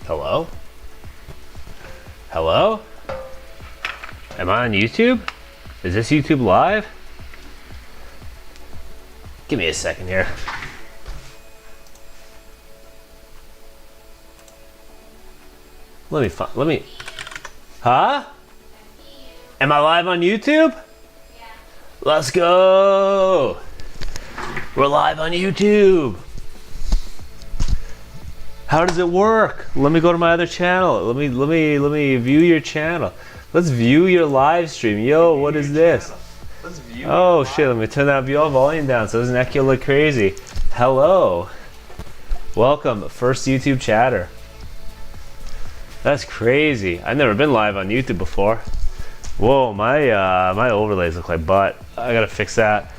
Hello? Hello? Am I on YouTube? Is this YouTube live? Give me a second here. Let me, huh? Am I live on YouTube? Yeah. Let's go. We're live on YouTube. How does it work? Let me go to my other channel. Let me view your channel. Let's view your live stream. Yo, what is this? Let's view. Oh shit, let me turn that volume down so it doesn't echo like crazy. Hello. Welcome, first YouTube chatter. That's crazy. I've never been live on YouTube before. Whoa, my overlays look like butt. I gotta fix that.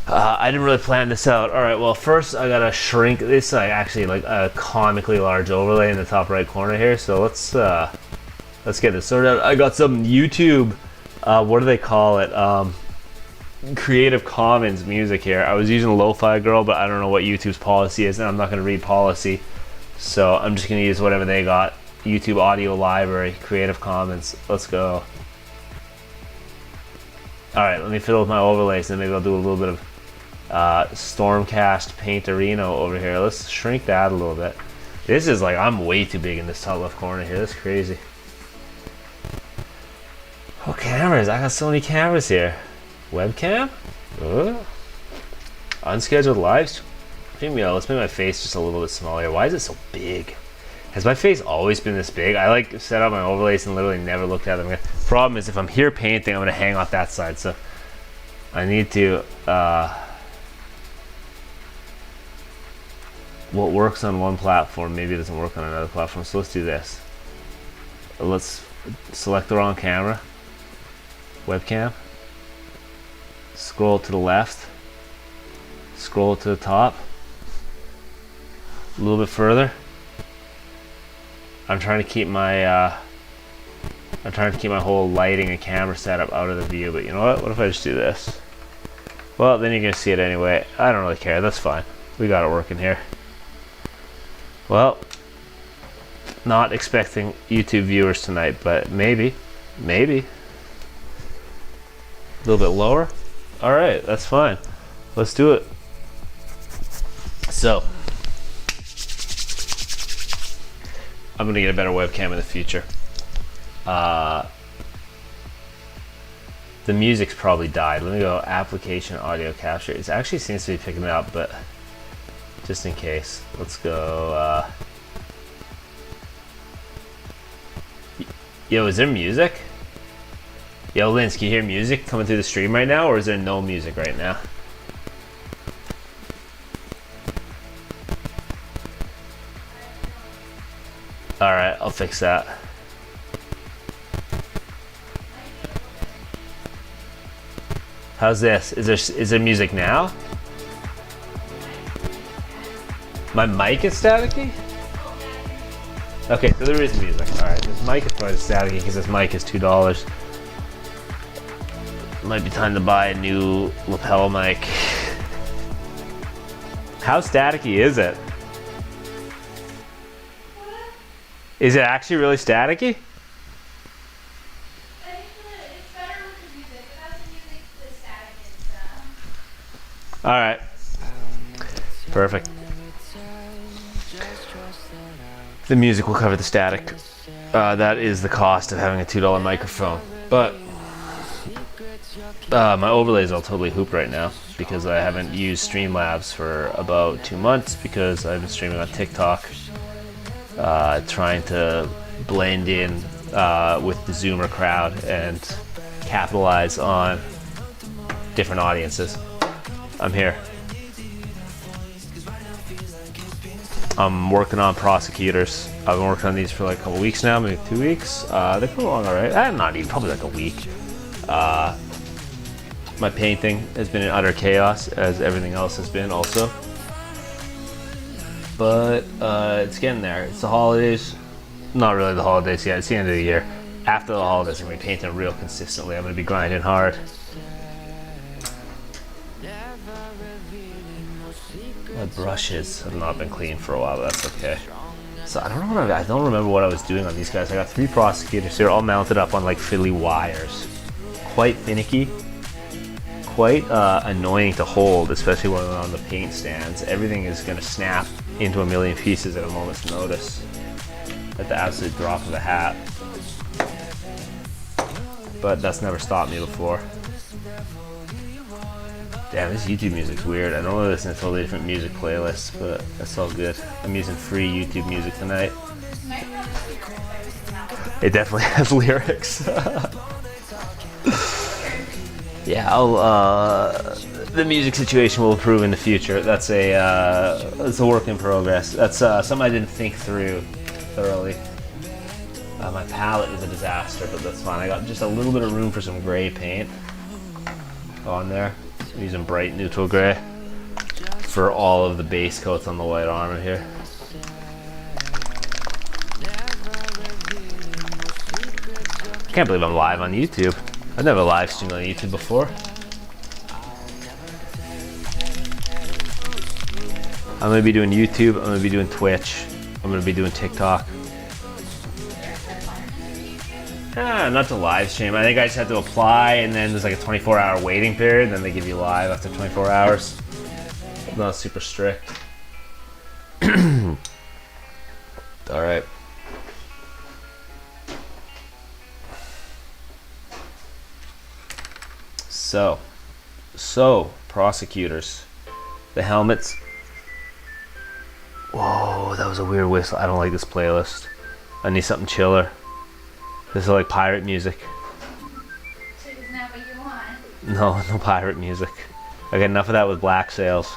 I didn't really plan this out. All right, well, first I gotta shrink this. Actually like a comically large overlay in the top right corner here. So let's get this sorted out. I got some YouTube. What do they call it? Creative Commons music here. I was using Lo-Fi Girl, but I don't know what YouTube's policy is, and I'm not gonna read policy. So I'm just gonna use whatever they got. YouTube Audio Library, Creative Commons. Let's go. All right, let me fiddle with my overlays, and maybe I'll do a little bit of Stormcast Painterino over here. Let's shrink that a little bit. This is like, I'm way too big in this top left corner here. That's crazy. Oh, cameras. I got so many cameras here. Webcam? Unscheduled live stream. Yo, let's make my face just a little bit smaller. Why is it so big? Has my face always been this big? I like set up my overlays and literally never looked at them. Problem is, if I'm here painting, I'm gonna hang off that side. So I need to, what works on one platform maybe doesn't work on another platform. So let's do this. Let's select the wrong camera. Webcam. Scroll to the left. Scroll to the top. A little bit further. I'm trying to keep my whole lighting and camera setup out of the view, but you know what? What if I just do this? Well, then you're gonna see it anyway. I don't really care. That's fine. We got it working here. Well, not expecting YouTube viewers tonight, but maybe. A little bit lower. All right, that's fine. Let's do it. So, I'm gonna get a better webcam in the future. The music's probably died. Let me go application audio capture. It actually seems to be picking it up, but just in case, let's go. Yo, is there music? Yo, Linz, can you hear music coming through the stream right now, or is there no music right now? Alright, I'll fix that. How's this? Is there music now? My mic is staticky? Okay, so there is music. Alright, this mic is probably staticky because this mic is $2. Might be time to buy a new lapel mic. How staticky is it? Is it actually really staticky? It's better with the music. Without the music, the static is Alright. Perfect. The music will cover the static. That is the cost of having a $2 microphone. But my overlays are totally hooped right now because I haven't used Streamlabs for about 2 months because I've been streaming on TikTok. Trying to blend in with the Zoomer crowd and capitalize on different audiences. I'm here. I'm working on prosecutors. I've been working on these for like a couple weeks now, maybe 2 weeks. They're coming along all right. Not even, probably like a week. My painting has been in utter chaos, as everything else has been also. But it's getting there. It's the holidays. Not really the holidays yet. It's the end of the year. After the holidays, I'm going to be painting real consistently. I'm going to be grinding hard. My brushes have not been clean for a while, but that's okay. So I don't remember what I was doing on these guys. I got 3 prosecutors here, all mounted up on like fiddly wires. Quite finicky, quite annoying to hold, especially when on the paint stands. Everything is going to snap into a million pieces at a moment's notice, at the absolute drop of a hat. But that's never stopped me before. Damn, this YouTube music's weird. I normally listen to totally different music playlists, but that's all good. I'm using free YouTube music tonight. It definitely has lyrics. Yeah, the music situation will improve in the future. That's it's a work in progress. That's something I didn't think through thoroughly. My palette is a disaster, but that's fine. I got just a little bit of room for some gray paint on there. I'm using bright neutral gray for all of the base coats on the white armor here. I can't believe I'm live on YouTube. I've never live streamed on YouTube before. I'm going to be doing YouTube, I'm going to be doing Twitch, I'm going to be doing TikTok. Not to live stream. I think I just have to apply, and then there's like a 24-hour waiting period, then they give you live after 24 hours. Not super strict. Alright. So, prosecutors. The helmets. Whoa, that was a weird whistle. I don't like this playlist. I need something chiller. This is like pirate music. So isn't that what you want? No pirate music. I got enough of that with Black Sails.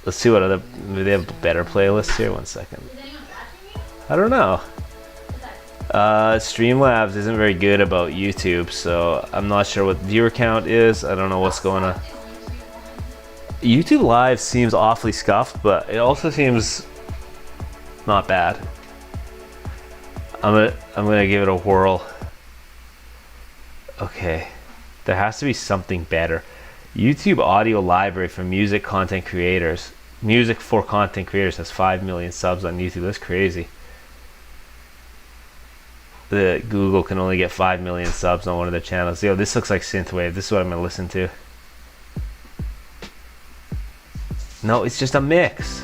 Let's see what other, maybe they have better playlists here. 1 second. Is anyone watching you? I don't know. Is that Streamlabs isn't very good about YouTube, so I'm not sure what viewer count is. I don't know what's going on. YouTube Live seems awfully scuffed, but it also seems not bad. I'm gonna give it a whirl. Okay, there has to be something better. YouTube audio library for music content creators. Music for content creators has 5 million subs on YouTube. That's crazy. The Google can only get 5 million subs on one of their channels. Yo, this looks like synthwave. This is what I'm gonna listen to. No, it's just a mix.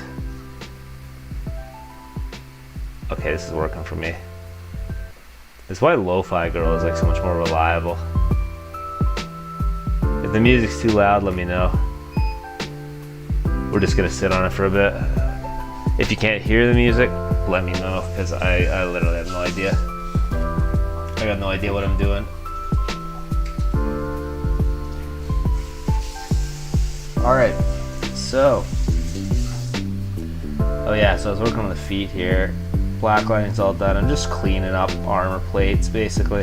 Okay, this is working for me. That's why Lo-Fi Girl is like so much more reliable. If the music's too loud, let me know. We're just gonna sit on it for a bit. If you can't hear the music, let me know, because I literally have no idea. I got no idea what I'm doing. Alright, so. Oh yeah, so I was working on the feet here. Black lining's all done. I'm just cleaning up armor plates, basically.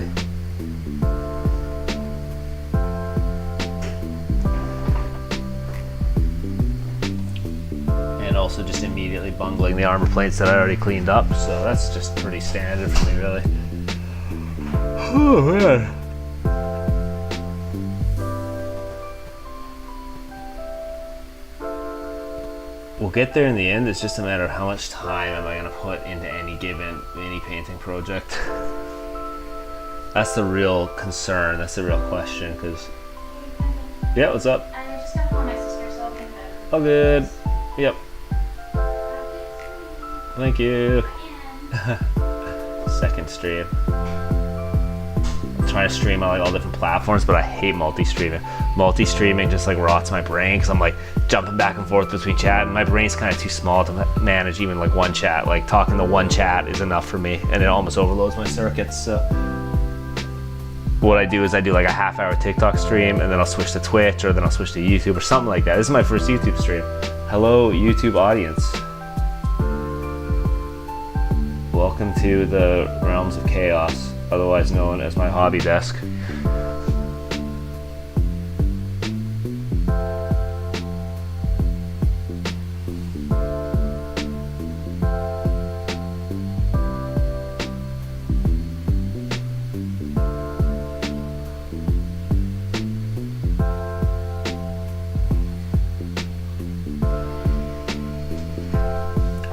And also just immediately bungling the armor plates that I already cleaned up, so that's just pretty standard for me, really. Oh man. We'll get there in the end. It's just a matter of how much time am I going to put into any given mini painting project. That's the real concern. That's the real question. Because, yeah, what's up? I just got to call my sister, so I'll be in bed. All good. Yep. Thank you. Second stream. I'm trying to stream on like all different platforms, but I hate multi-streaming. Multi-streaming just like rots my brain, because I'm like jumping back and forth between chat, and my brain's kind of too small to manage even like one chat. Like talking to one chat is enough for me, and it almost overloads my circuits. So what I do is I do like a half-hour TikTok stream, and then I'll switch to Twitch, or then I'll switch to YouTube or something like that. This is my first YouTube stream. Hello, YouTube audience. Welcome to the realms of chaos, otherwise known as my hobby desk.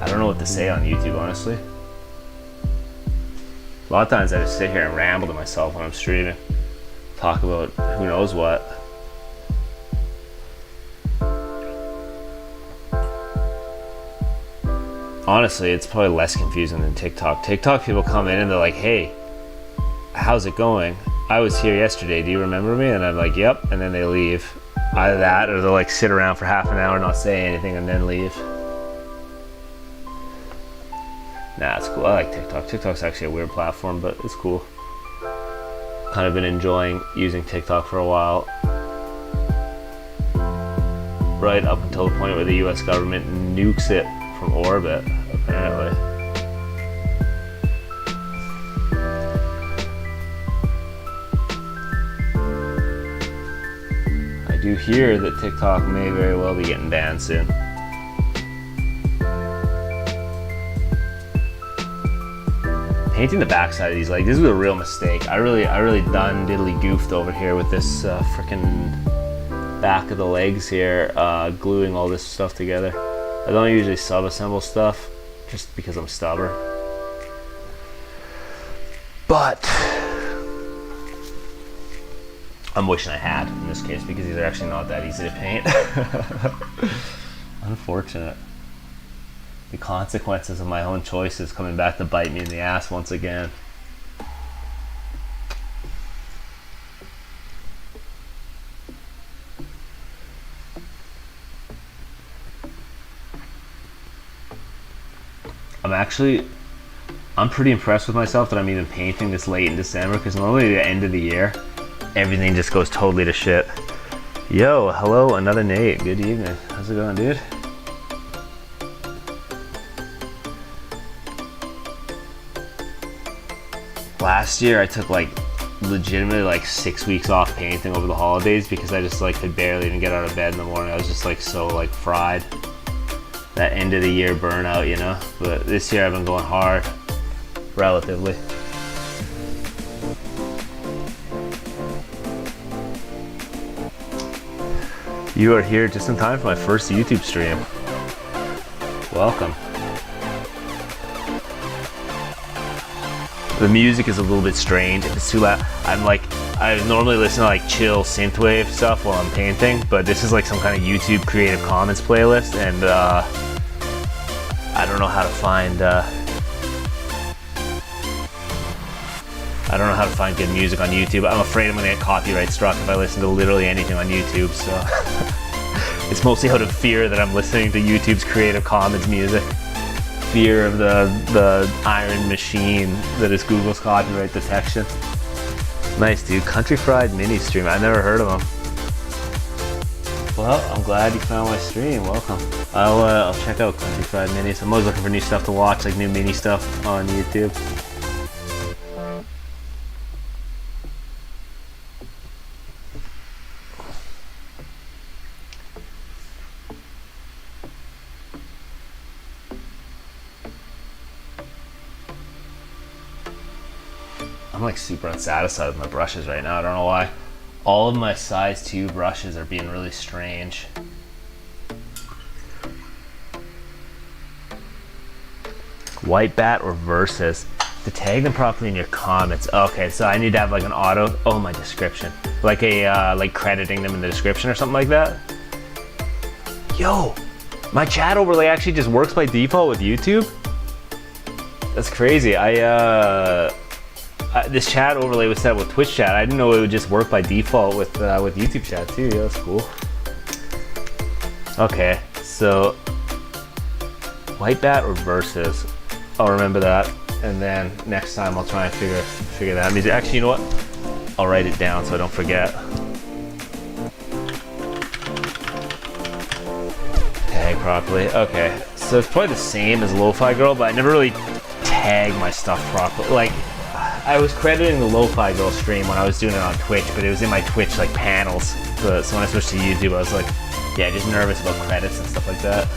I don't know what to say on YouTube, honestly. A lot of times I just sit here and ramble to myself when I'm streaming. Talk about who knows what. Honestly, it's probably less confusing than TikTok. TikTok people come in and they're like, hey, how's it going? I was here yesterday, do you remember me? And I'm like, yep, and then they leave. Either that or they'll like sit around for half an hour, not say anything, and then leave. Nah, it's cool. I like TikTok. TikTok's actually a weird platform, but it's cool. Kind of been enjoying using TikTok for a while. Right up until the point where the US government nukes it from orbit, apparently. I do hear that TikTok may very well be getting banned soon. Painting the backside of these, like, this is a real mistake. I really done diddly goofed over here with this frickin' back of the legs here, gluing all this stuff together. I don't usually sub-assemble stuff just because I'm stubborn. But I'm wishing I had in this case because these are actually not that easy to paint. Unfortunate. The consequences of my own choices coming back to bite me in the ass once again. I'm pretty impressed with myself that I'm even painting this late in December, because normally at the end of the year, everything just goes totally to shit. Yo, hello, another Nate. Good evening. How's it going, dude? Last year I took like legitimately like 6 weeks off painting over the holidays because I just like could barely even get out of bed in the morning. I was just like so like fried. That end of the year burnout, you know? But this year I've been going hard, relatively. You are here just in time for my first YouTube stream. Welcome. The music is a little bit strange. If it's too loud, I normally listen to like chill synthwave stuff while I'm painting, but this is like some kind of YouTube Creative Commons playlist, and I don't know how to find good music on YouTube. I'm afraid I'm gonna get copyright struck if I listen to literally anything on YouTube, so it's mostly out of fear that I'm listening to YouTube's Creative Commons music. Fear of the iron machine that is Google's copyright detection. Nice, dude. Country Fried Mini Stream. I never heard of them. Well, I'm glad you found my stream. Welcome. I'll check out Country Fried Minis. I'm always looking for new stuff to watch, like new mini stuff on YouTube. I'm like super unsatisfied with my brushes right now. I don't know why. All of my size 2 brushes are being really strange. White bat or versus? To tag them properly in your comments. Okay, so I need to have like an auto. Oh, my description. Like a like crediting them in the description or something like that. Yo, my chat overlay actually just works by default with YouTube. That's crazy. This chat overlay was set with Twitch chat. I didn't know it would just work by default with YouTube chat too. Yeah, that's cool. Okay, so white bat or versus? I'll remember that, and then next time I'll try and figure that out. Actually, you know what? I'll write it down so I don't forget. Tag properly. Okay, so it's probably the same as Lo-Fi Girl, but I never really tag my stuff properly. Like, I was crediting the Lo-Fi Girl stream when I was doing it on Twitch, but it was in my Twitch like panels. So when I switched to YouTube, I was like, yeah, just nervous about credits and stuff like that.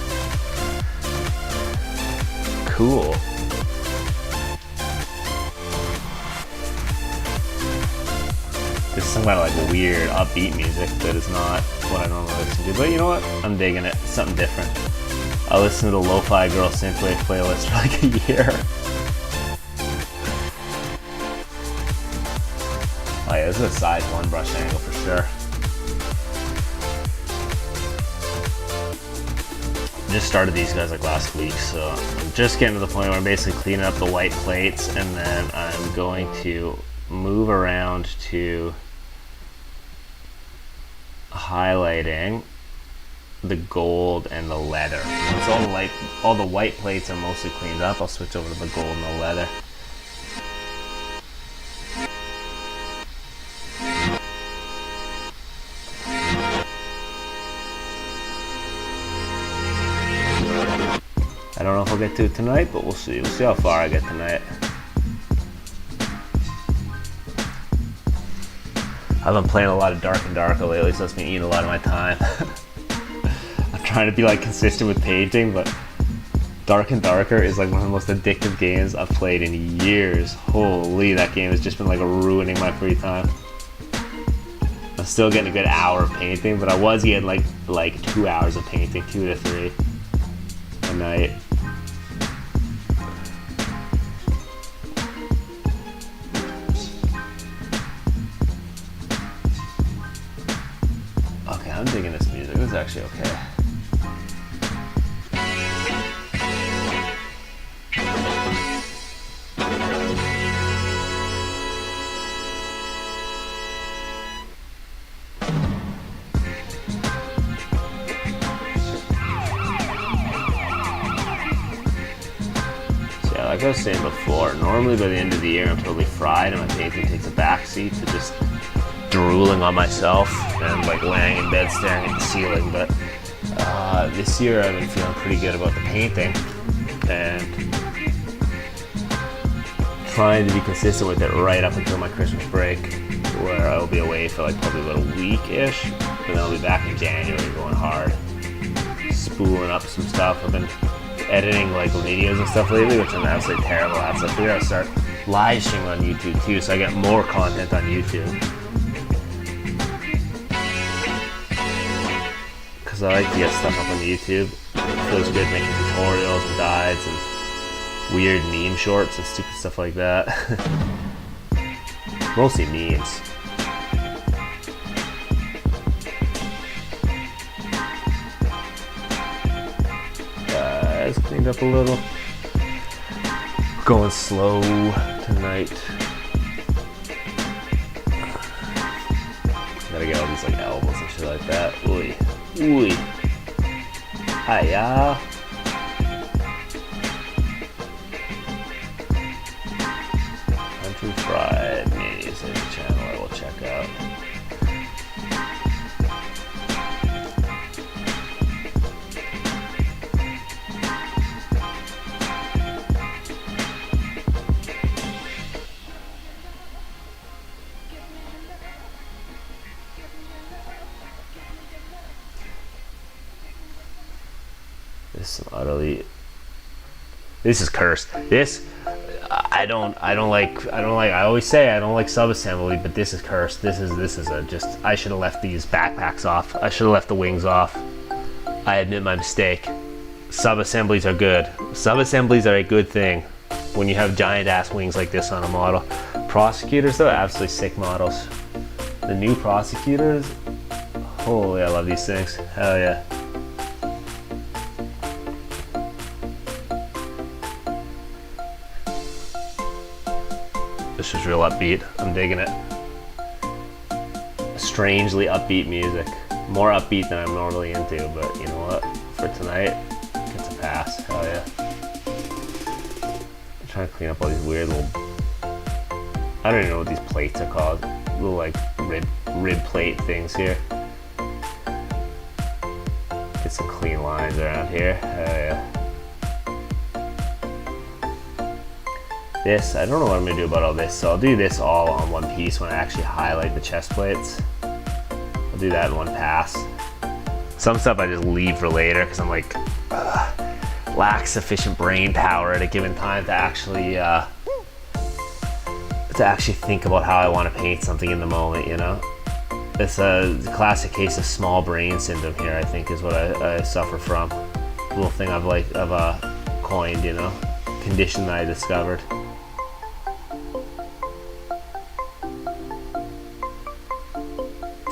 Cool. This is some kind of like weird upbeat music that is not what I normally listen to. But you know what? I'm digging it. It's something different. I listened to the Lo-Fi Girl Synthwave playlist for like a year. Oh yeah, this is a size 1 brush angle for sure. Just started these guys like last week, so I'm just getting to the point where I'm basically cleaning up the white plates, and then I'm going to move around to highlighting the gold and the leather. Once all the white plates are mostly cleaned up, I'll switch over to the gold and the leather. I don't know if I'll get to it tonight, but we'll see. We'll see how far I get tonight. I've been playing a lot of Dark and Darker lately, so that's been eating a lot of my time. I'm trying to be like consistent with painting, but Dark and Darker is like one of the most addictive games I've played in years. Holy, that game has just been like ruining my free time. I'm still getting a good hour of painting, but I was getting like 2 hours of painting, 2 to 3 a night. Okay, I'm digging this music. This is actually okay. Like I was saying before, normally by the end of the year I'm totally fried and my painting takes a backseat to just drooling on myself and like laying in bed staring at the ceiling, but this year I've been feeling pretty good about the painting and trying to be consistent with it right up until my Christmas break, where I'll be away for like probably about a week-ish, and then I'll be back in January going hard, spooling up some stuff. I've been editing like videos and stuff lately, which I'm absolutely terrible at, so I figured I'd start live streaming on YouTube too, so I get more content on YouTube. Because I like to get stuff up on YouTube. It feels good making tutorials and guides and weird meme shorts and stupid stuff like that. Mostly memes. It's cleaned up a little. Going slow tonight. Gotta get all these like elbows and shit like that. Ooey. Ooey. Hiya. Country Fried Music channel I will check out. This is cursed. This I always say I don't like sub-assembly, but this is cursed. This is a just, I should have left these backpacks off. I should have left the wings off. I admit my mistake. Sub-assemblies are good. Sub-assemblies are a good thing when you have giant ass wings like this on a model. Prosecutors though, absolutely sick models. The new prosecutors, holy, I love these things. Hell yeah. This is real upbeat. I'm digging it. Strangely upbeat music. More upbeat than I'm normally into, but you know what? For tonight, it gets a pass. Hell yeah. I'm trying to clean up all these weird little, I don't even know what these plates are called. Little like rib plate things here. Get some clean lines around here. Hell yeah. This, I don't know what I'm gonna do about all this, so I'll do this all on one piece when I actually highlight the chest plates. I'll do that in one pass. Some stuff I just leave for later because I'm like, lack sufficient brain power at a given time to actually think about how I want to paint something in the moment, you know? It's a classic case of small brain syndrome here, I think, is what I suffer from. little thing I've coined, you know, condition that I discovered.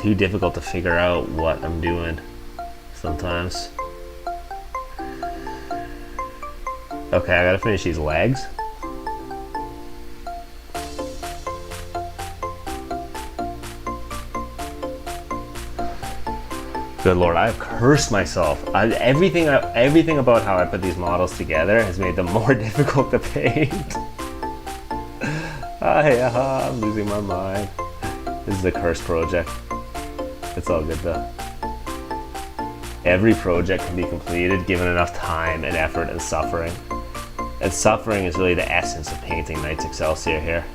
Too difficult to figure out what I'm doing sometimes. Okay, I gotta finish these legs. Good Lord, I've cursed myself. Everything about how I put these models together has made them more difficult to paint. I'm losing my mind. This is a cursed project. It's all good though. Every project can be completed given enough time and effort and suffering. And suffering is really the essence of painting Knights Excelsior here.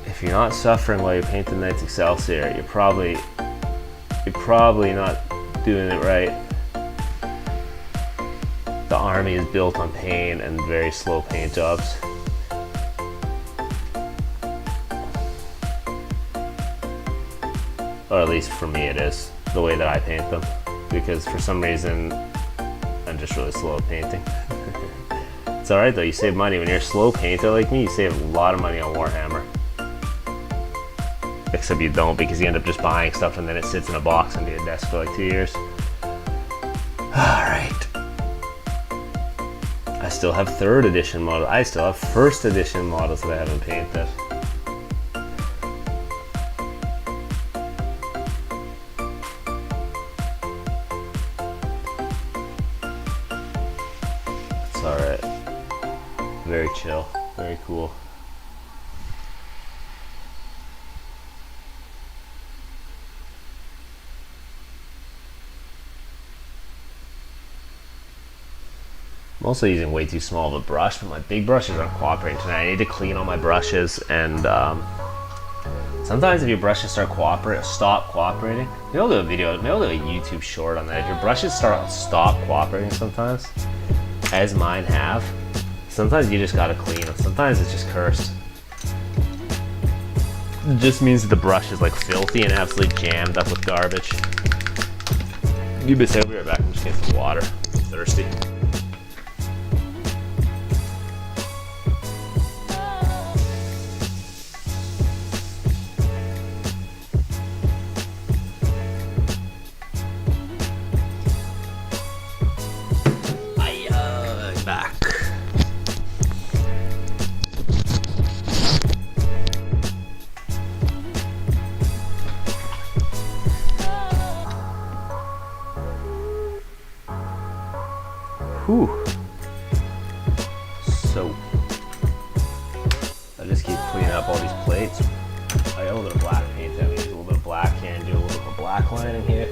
If you're not suffering while you're painting Knights Excelsior, you're probably not doing it right. The army is built on pain and very slow paint jobs. Or at least for me it is, the way that I paint them. Because for some reason, I'm just really slow at painting. It's alright though, you save money. When you're a slow painter like me, you save a lot of money on Warhammer. Except you don't, because you end up just buying stuff and then it sits in a box under your desk for like 2 years. Alright. I still have 3rd edition models. I still have 1st edition models that I haven't painted. That's alright. Very chill. Very cool. I'm also using way too small of a brush, but my big brushes aren't cooperating tonight. I need to clean all my brushes, and sometimes if your brushes stop cooperating, maybe I'll do a video, maybe I'll do a YouTube short on that. If your brushes stop cooperating sometimes, as mine have, sometimes you just gotta clean them. Sometimes it's just cursed. It just means that the brush is like filthy and absolutely jammed up with garbage. You bet, I'll be right back. I'm just getting some water. I'm thirsty. Back. Whew. So I just keep cleaning up all these plates. I got a little bit of black paint. I'm gonna use a little bit of black here and do a little bit of black lining here.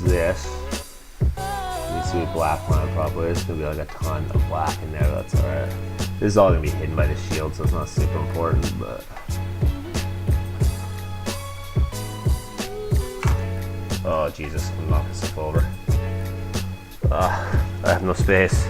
This. See what black line probably is. Gonna be like a ton of black in there. That's alright. This is all gonna be hidden by the shield, so it's not super important. But oh Jesus, I'm knocking stuff over. I have no space.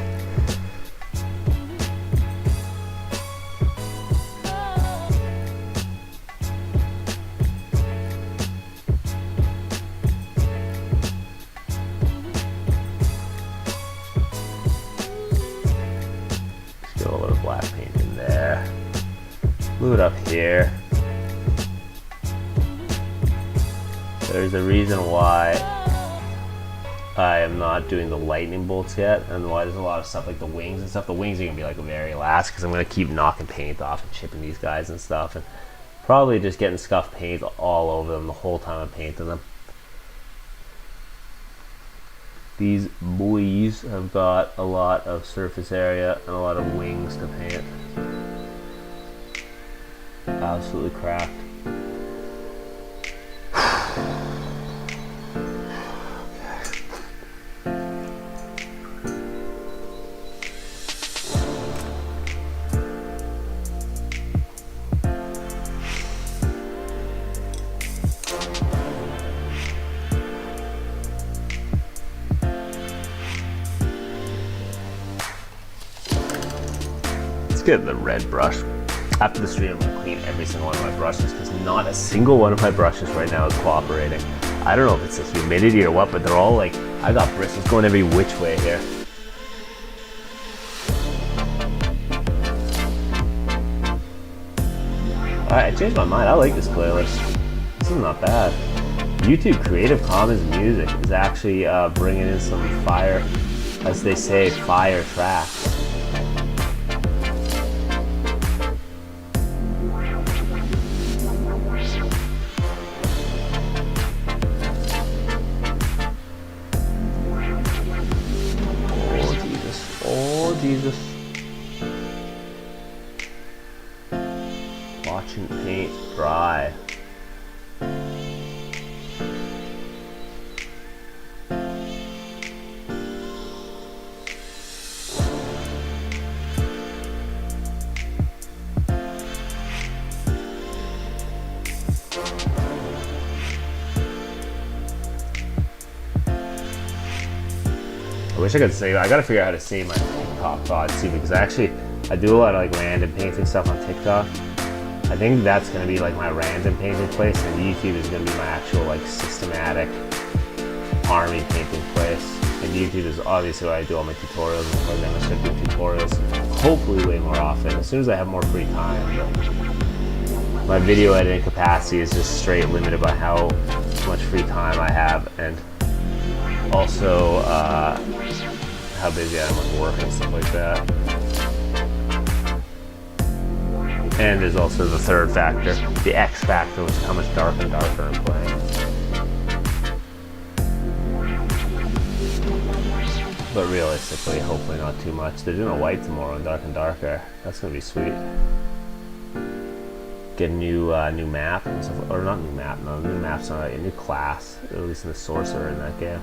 Move it up here. There's a reason why I am not doing the lightning bolts yet, and why there's a lot of stuff like the wings and stuff. The wings are gonna be like the very last, because I'm gonna keep knocking paint off and chipping these guys and stuff, and probably just getting scuffed paint all over them the whole time I'm painting them. These boys have got a lot of surface area and a lot of wings to paint. Absolutely cracked. Let's get the red brush. After the stream, I'm gonna clean every single one of my brushes because not a single one of my brushes right now is cooperating. I don't know if it's the humidity or what, but they're all like, I got bristles going every which way here. Alright, I changed my mind. I like this playlist. This is not bad. YouTube Creative Commons Music is actually bringing in some fire, as they say, fire tracks. Oh Jesus. Watching paint dry. I wish I could say, I gotta figure out how to say my TikTok thoughts too, because I do a lot of like random painting stuff on TikTok. I think that's gonna be like my random painting place, and YouTube is gonna be my actual like systematic army painting place. And YouTube is obviously where I do all my tutorials, and so I'm gonna start doing tutorials hopefully way more often, as soon as I have more free time. But my video editing capacity is just straight limited by how much free time I have, and also how busy I am with work and stuff like that. And there's also the third factor, the X factor, which is how much darker and darker I'm playing. But realistically, hopefully not too much. They're doing a white tomorrow and darker. That's gonna be sweet. Get a new map and stuff, or not new map. No, new map's not a new class. At least in the sorcerer in that game.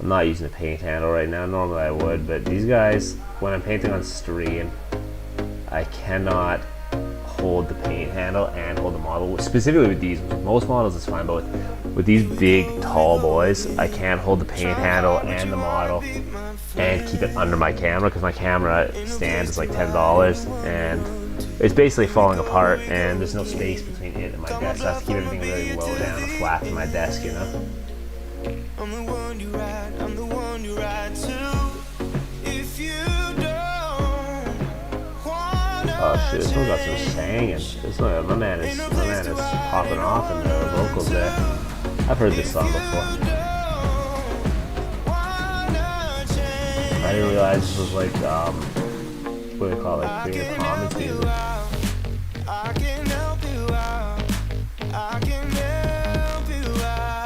I'm not using a paint handle right now. Normally I would, but these guys, when I'm painting on stream, I cannot hold the paint handle and hold the model. Specifically with these, with most models it's fine, but with these big, tall boys, I can't hold the paint handle and the model and keep it under my camera, because my camera stand is like $10 and it's basically falling apart, and there's no space between it and my desk. So I have to keep everything really low down and flat to my desk, you know? I'm the one you ride to. If you don't wanna, oh shit, this one got some singing. My man is popping off in the vocals there. I've heard this song before. I didn't realize this was like what do they call it, like Creative Commons music.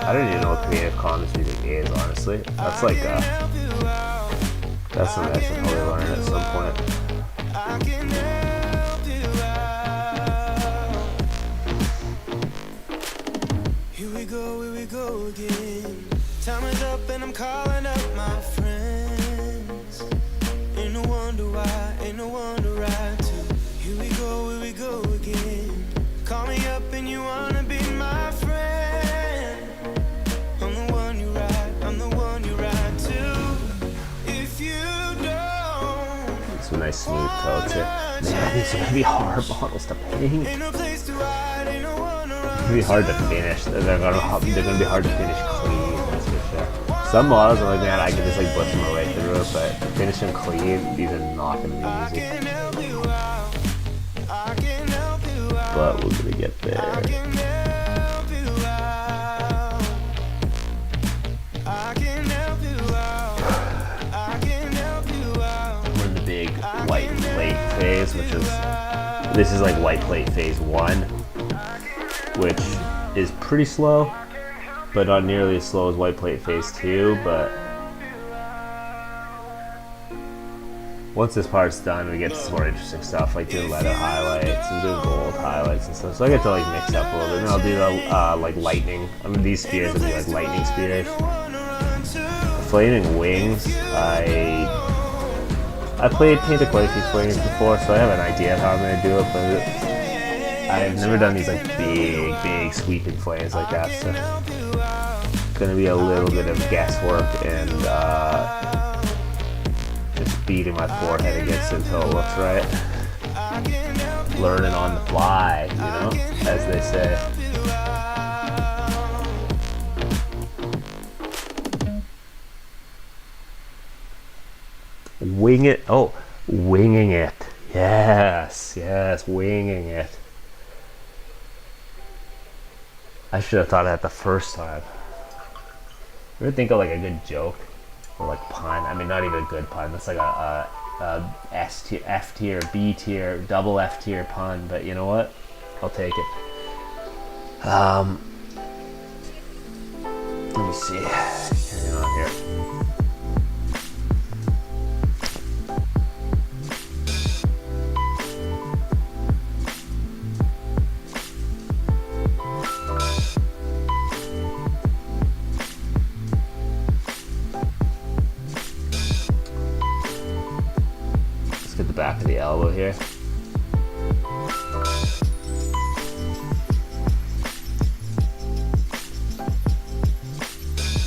I don't even know what Creative Commons music is, honestly. That's like that's something I should probably learn at some point. Here we go again. Time is up and I'm calling up my friends. Ain't no wonder why, ain't no wonder right to. Here we go again. Call me up and you wanna be my friend. I'm the one you ride to. If you don't, some nice smooth coats here. Man, these are gonna be hard models to paint. It's gonna be hard to finish. They're gonna be hard to finish clean, that's for sure. Some models are like, man, I can just like butcher my way through it, but finish them clean, these are not gonna be easy. But we're gonna get there. We're in the big white plate phase, which is, this is like white plate phase 1, which is pretty slow, but not nearly as slow as white plate phase 2, but once this part's done, we get to some more interesting stuff, like doing leather highlights and doing gold highlights and stuff. So I get to like mix up a little bit, and I'll do the like lightning. I mean, these spears will be like lightning spears. The flaming wings, I painted quite a few flames before, so I have an idea of how I'm gonna do it, but I've never done these like big sweeping flames like that, so it's gonna be a little bit of guesswork and just beating my forehead against it until it looks right. Learning on the fly, you know, as they say. Wing it. Oh, winging it. Yes, winging it. I should have thought of that the first time. You ever think of like a good joke or like pun? I mean, not even a good pun. That's like a S tier, F tier, B tier, double F tier pun. But you know what? I'll take it. Let me see. Hang on here. The back of the elbow here.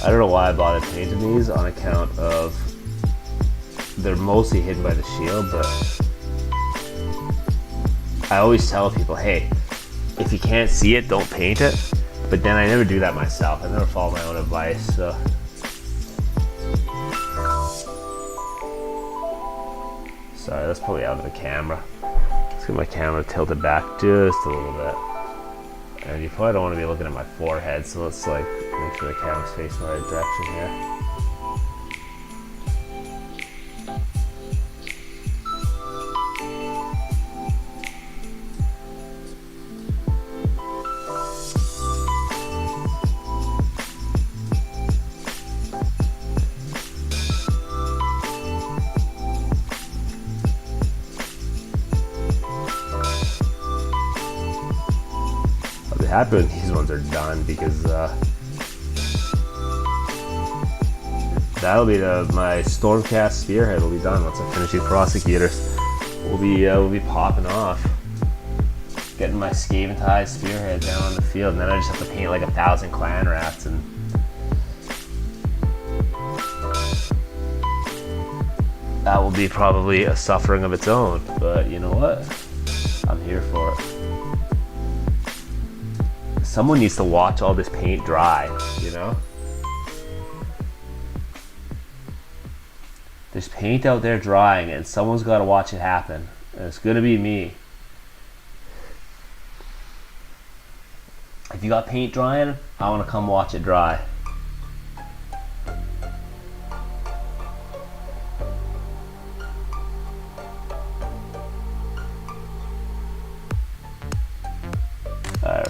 I don't know why I bothered painting these on account of they're mostly hidden by the shield, but I always tell people, hey, if you can't see it, don't paint it. But then I never do that myself. I never follow my own advice, so. Sorry, that's probably out of the camera. Let's get my camera tilted back just a little bit. And you probably don't want to be looking at my forehead, so let's like make sure the camera's facing the right direction here. Happy when these ones are done because that'll be my Stormcast spearhead will be done once I finish these prosecutors. We'll be popping off, getting my Scaventide spearhead down on the field, and then I just have to paint like 1,000 clan rats, and that will be probably a suffering of its own. But you know what? I'm here for it. Someone needs to watch all this paint dry, you know? There's paint out there drying and someone's got to watch it happen. And it's gonna be me. If you got paint drying, I wanna come watch it dry. Alright.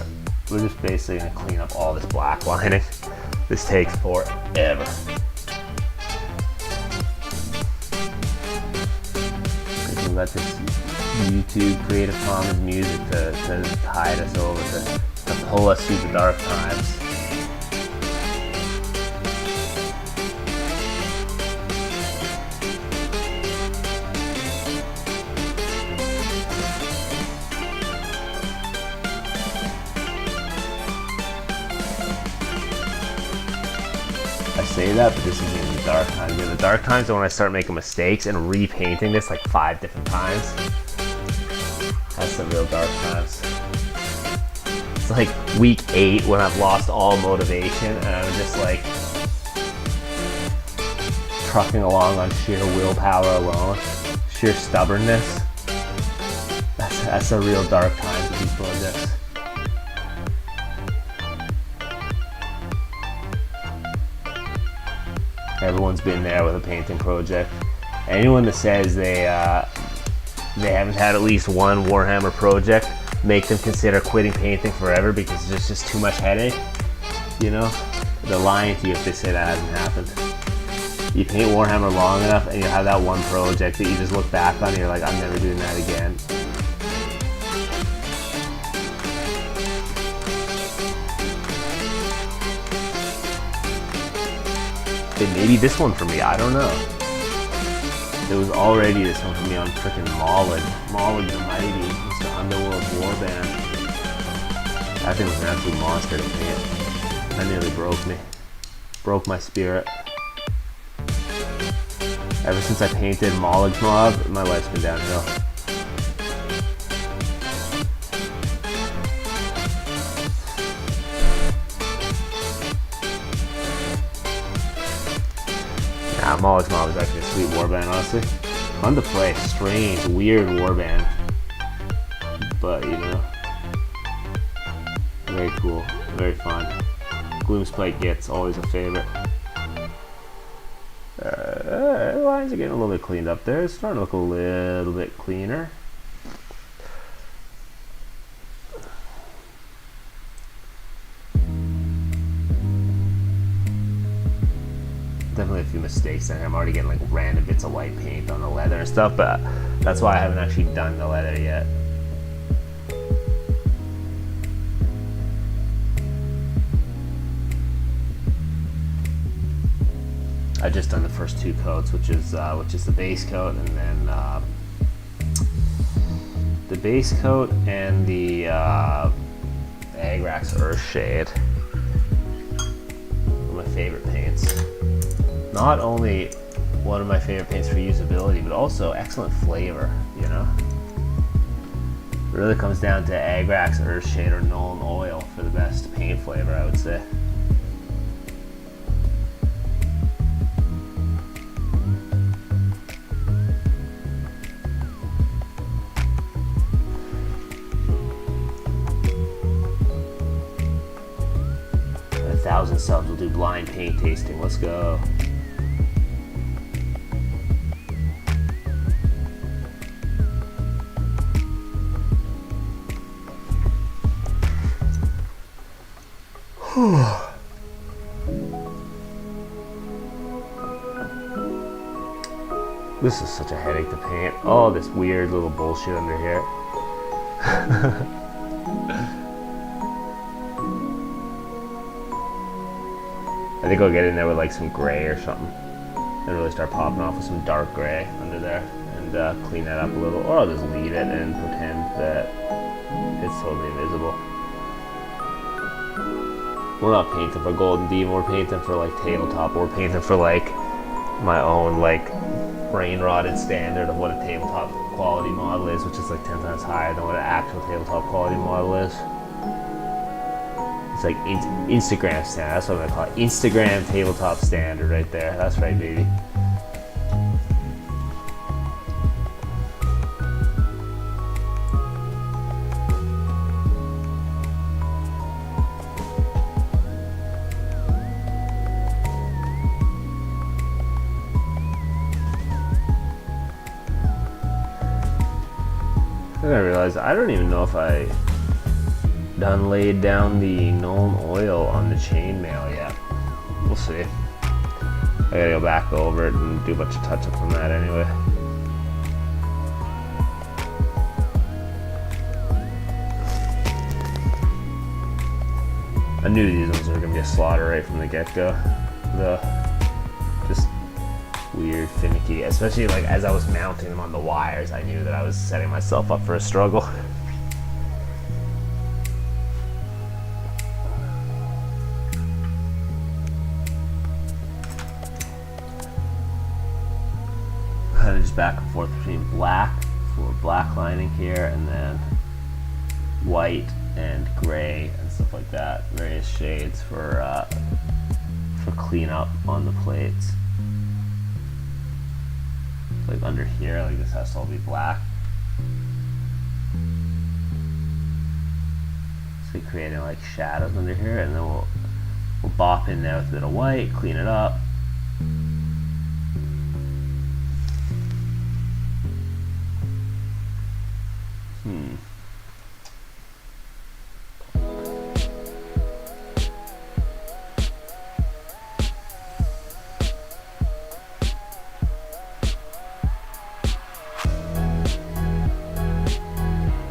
We're just basically gonna clean up all this black lining. This takes forever. We've got this YouTube Creative Commons music to tide us over, to pull us through the dark times. I say that, but this isn't the dark times. Yeah, the dark times are when I start making mistakes and repainting this like 5 different times. That's the real dark times. It's like week 8 when I've lost all motivation and I'm just like trucking along on sheer willpower alone, sheer stubbornness. That's the real dark times of these projects. Everyone's been there with a painting project. Anyone that says they haven't had at least one Warhammer project, make them consider quitting painting forever because it's just too much headache. You know, they're lying to you if they say that hasn't happened. You paint Warhammer long enough and you have that one project that you just look back on and you're like, I'm never doing that again. It may be this one for me, I don't know. It was already this one for me on frickin' Maulid the Mighty, Mr. Underworld Warband. That thing was an absolute monster to paint. That nearly broke me. Broke my spirit. Ever since I painted Mollig's Mob, my life's been downhill. Nah, Mollig's Mob is actually a sweet warband, honestly. Fun to play. Strange, weird warband. But, you know, very cool, very fun. Gloomspite Git's always a favorite. The lines are getting a little bit cleaned up there. It's starting to look a little bit cleaner. Definitely a few mistakes there. I'm already getting like random bits of white paint on the leather and stuff, but that's why I haven't actually done the leather yet. I've just done the first 2 coats, which is the base coat, and then the base coat and the Agrax Earthshade. One of my favorite paints. Not only one of my favorite paints for usability, but also excellent flavor. You know, it really comes down to Agrax Earthshade or Nuln Oil for the best paint flavor, I would say. At 1,000 subs, we'll do blind paint tasting. Let's go. This is such a headache to paint. Oh, this weird little bullshit under here. I think I'll get in there with like some gray or something and really start popping off with some dark gray under there and clean that up a little. Or I'll just leave it and pretend that it's totally invisible. We're not painting for Golden Demon, we're painting for like tabletop, we're painting for like my own like brain rotted standard of what a tabletop quality model is, which is like 10 times higher than what an actual tabletop quality model is. It's like Instagram standard, that's what I'm gonna call it. Instagram tabletop standard right there. That's right, baby. I realized I don't even know if I done laid down the Nuln Oil on the chainmail yet. We'll see. I gotta go back over it and do a bunch of touch-ups on that anyway. I knew these ones were gonna be a slaughter right from the get-go. Just weird, finicky, especially like as I was mounting them on the wires, I knew that I was setting myself up for a struggle. Kind of just back and forth between black for black lining here and then white and gray and stuff like that, various shades for cleanup on the plates. Like under here, like this has to all be black. So creating like shadows under here, and then we'll bop in there with a bit of white, clean it up.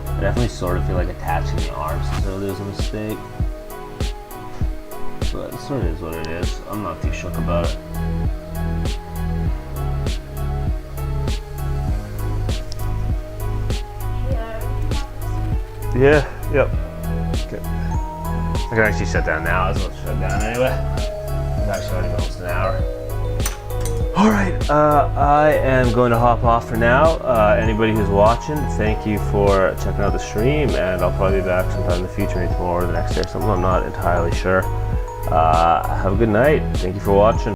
I definitely sort of feel like attaching the arms necessarily is a mistake, but it sort of is what it is. I'm not too shook about it. Yeah, yep. Okay. I can actually shut down now. I was about to shut down anyway. It's actually already been almost an hour. Alright, I am going to hop off for now. Anybody who's watching, thank you for checking out the stream, and I'll probably be back sometime in the future, maybe tomorrow or the next day or something. I'm not entirely sure. Have a good night. Thank you for watching.